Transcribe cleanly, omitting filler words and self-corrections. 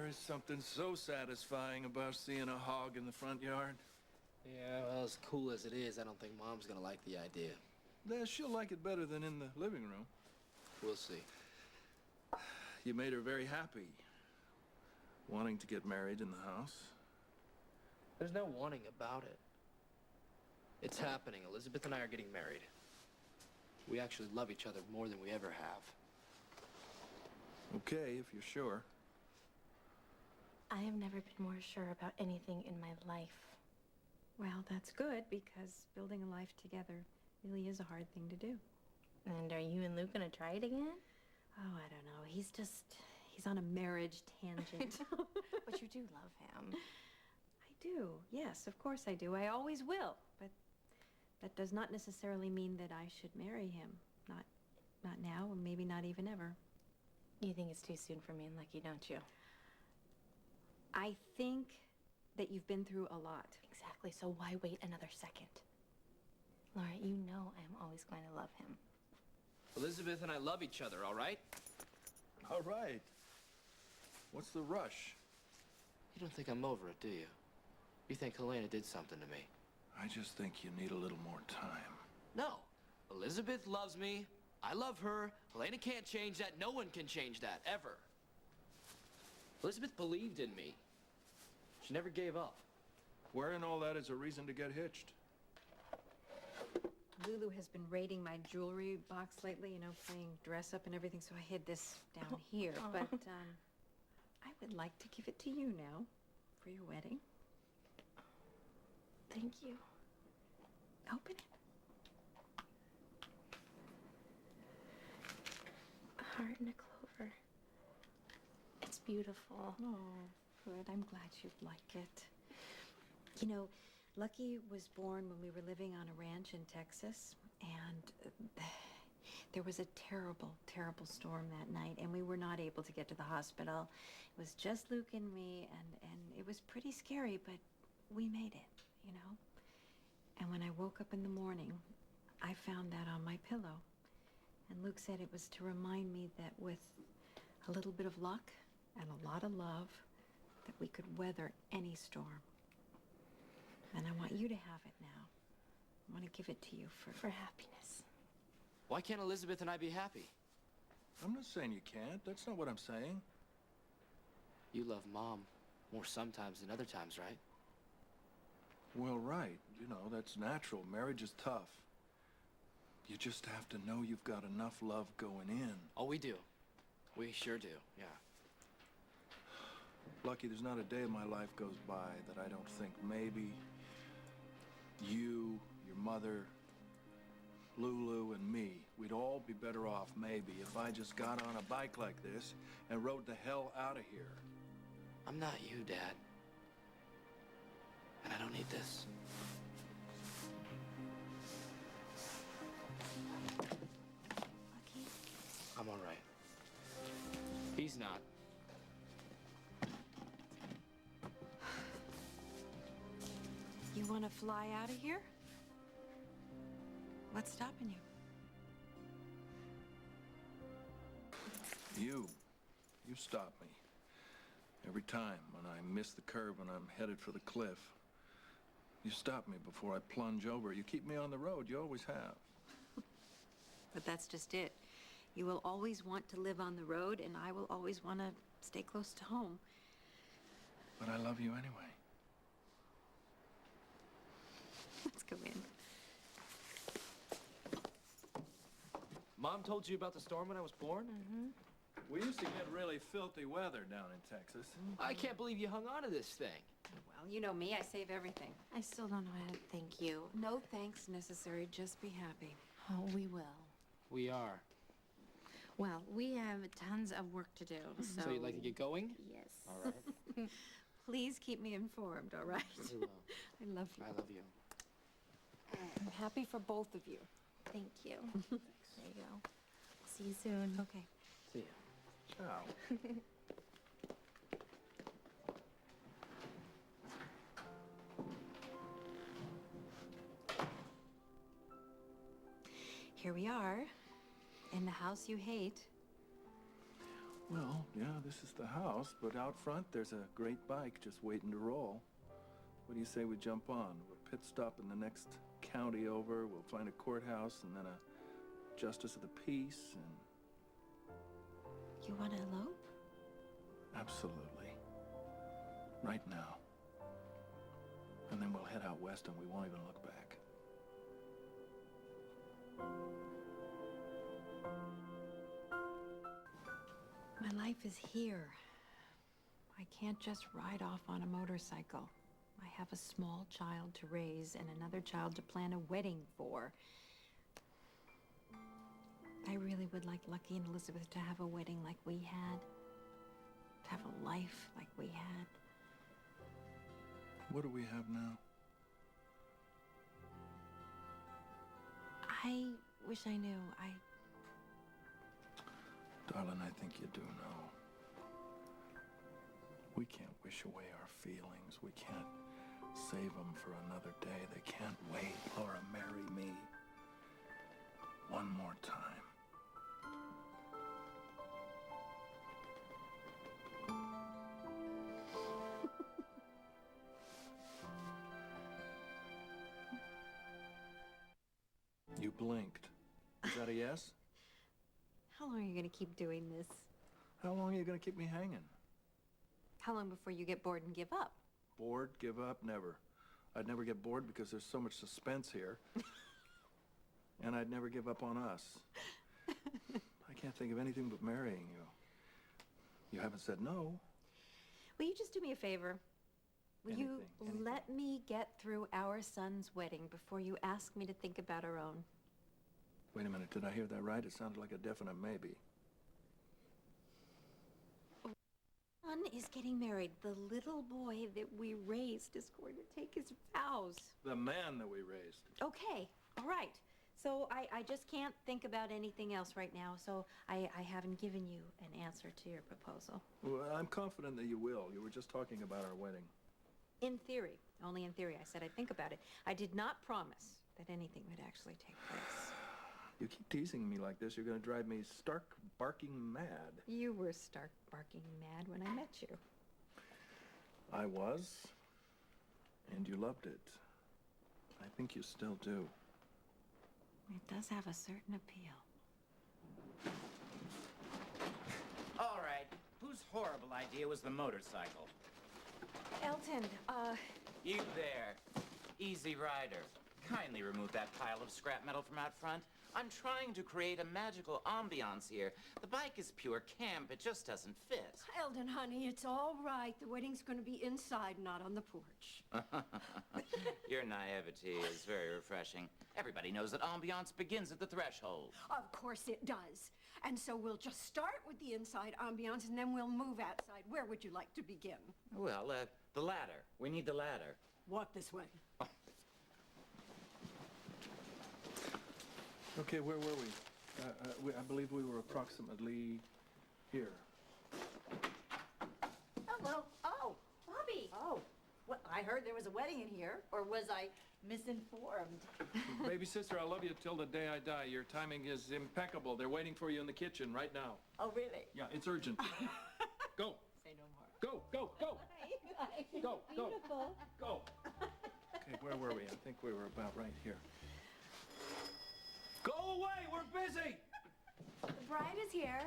is something so satisfying about seeing a hog in the front yard. Yeah, well, as cool as it is, I don't think Mom's gonna like the idea. Yeah, she'll like it better than in the living room. We'll see. You made her very happy, wanting to get married in the house. There's no wanting about it. It's happening. Elizabeth and I are getting married. We actually love each other more than we ever have. Okay, if you're sure. I have never been more sure about anything in my life. Well, that's good, because building a life together really is a hard thing to do. And are you and Luke gonna try it again? Oh, I don't know. He's on a marriage tangent. But you do love him. I do. Yes, of course I do. I always will. But that does not necessarily mean that I should marry him. Not now, and maybe not even ever. You think it's too soon for me and Lucky, don't you? I think that you've been through a lot. Exactly, so why wait another second? Laura, you know I'm always going to love him. Elizabeth and I love each other, all right? All right. What's the rush? You don't think I'm over it, do you? You think Helena did something to me? I just think you need a little more time. No. Elizabeth loves me. I love her. Helena can't change that. No one can change that, ever. Elizabeth believed in me. She never gave up. Wearing all that is a reason to get hitched. Lulu has been raiding my jewelry box lately, you know, playing dress up and everything, so I hid this down here. But, I would like to give it to you now for your wedding. Thank you. Open it. A heart and a clover. It's beautiful. Oh, good. I'm glad you like it. You know, Lucky was born when we were living on a ranch in Texas, and there was a terrible, terrible storm that night, and we were not able to get to the hospital. It was just Luke and me, and it was pretty scary, but we made it, you know? And when I woke up in the morning, I found that on my pillow. And Luke said it was to remind me that with a little bit of luck and a lot of love, that we could weather any storm. And I want you to have it now. I want to give it to you for happiness. Why can't Elizabeth and I be happy? I'm not saying you can't. That's not what I'm saying. You love Mom more sometimes than other times, right? Well, right. You know, that's natural. Marriage is tough. You just have to know you've got enough love going in. Oh, we do. We sure do, yeah. Lucky, there's not a day of my life goes by that I don't think maybe you, your mother, Lulu, and me, we'd all be better off, maybe, if I just got on a bike like this and rode the hell out of here. I'm not you, Dad. And I don't need this. Lucky. I'm all right. He's not. You want to fly out of here? What's stopping you? You stop me. Every time when I miss the curve and I'm headed for the cliff, you stop me before I plunge over. You keep me on the road. You always have. But that's just it. You will always want to live on the road, and I will always want to stay close to home. But I love you anyway. Let's go in. Mom told you about the storm when I was born? Mm-hmm. We used to get really filthy weather down in Texas. I can't believe you hung on to this thing. Well, you know me, I save everything. I still don't know how to thank you. No thanks necessary, just be happy. Oh, we will. We are. Well, we have tons of work to do, so... So you'd like to get going? Yes. All right. Please keep me informed, all right? We will. I love you. I love you. I'm happy for both of you. Thank you. There you go. See you soon. Okay. See ya. Ciao. Here we are, in the house you hate. Well, yeah, this is the house, but out front there's a great bike just waiting to roll. What do you say we jump on? We'll pit stop in the next county over, we'll find a courthouse and then a justice of the peace and... You want to elope? Absolutely. Right now. And then we'll head out west and we won't even look back. My life is here. I can't just ride off on a motorcycle. I have a small child to raise and another child to plan a wedding for. I really would like Lucky and Elizabeth to have a wedding like we had. To have a life like we had. What do we have now? I wish I knew. Darling, I think you do know. We can't wish away our feelings. We can't save them for another day. They can't wait. Laura, marry me. One more time. You blinked. Is that a yes? How long are you going to keep doing this? How long are you going to keep me hanging? How long before you get bored and give up? Bored? Give up? Never. I'd never get bored because there's so much suspense here. And I'd never give up on us. I can't think of anything but marrying you. You haven't said no. Will you just do me a favor? Will you Anything. let me get through our son's wedding before you ask me to think about our own? Wait a minute, did I hear that right? It sounded like a definite maybe. Son is getting married. The little boy that we raised is going to take his vows. The man that we raised. Okay, all right. So I just can't think about anything else right now, so I haven't given you an answer to your proposal. Well, I'm confident that you will. You were just talking about our wedding. In theory, only in theory. I said I'd think about it. I did not promise that anything would actually take place. You keep teasing me like this, you're going to drive me stark barking mad. You were stark barking mad when I met you. I was, and you loved it. I think you still do. It does have a certain appeal. All right, whose horrible idea was the motorcycle? Elton, You there, Easy Rider. Kindly remove that pile of scrap metal from out front. I'm trying to create a magical ambiance here. The bike is pure camp, it just doesn't fit. Eldon, honey, it's all right. The wedding's going to be inside, not on the porch. Your naivety is very refreshing. Everybody knows that ambiance begins at the threshold. Of course it does. And so we'll just start with the inside ambiance, and then we'll move outside. Where would you like to begin? Well, the ladder. We need the ladder. Walk this way. Okay, where were we? I believe we were approximately here. Hello. Oh, Bobby. Oh, well, I heard there was a wedding in here, or was I misinformed? Baby sister, I'll love you till the day I die. Your timing is impeccable. They're waiting for you in the kitchen right now. Oh, really? Yeah, it's urgent. Go. Say no more. Go, go, go. Bye. Go, go. Beautiful. Go. Okay, where were we? I think we were about right here. Go away! We're busy! The bride is here.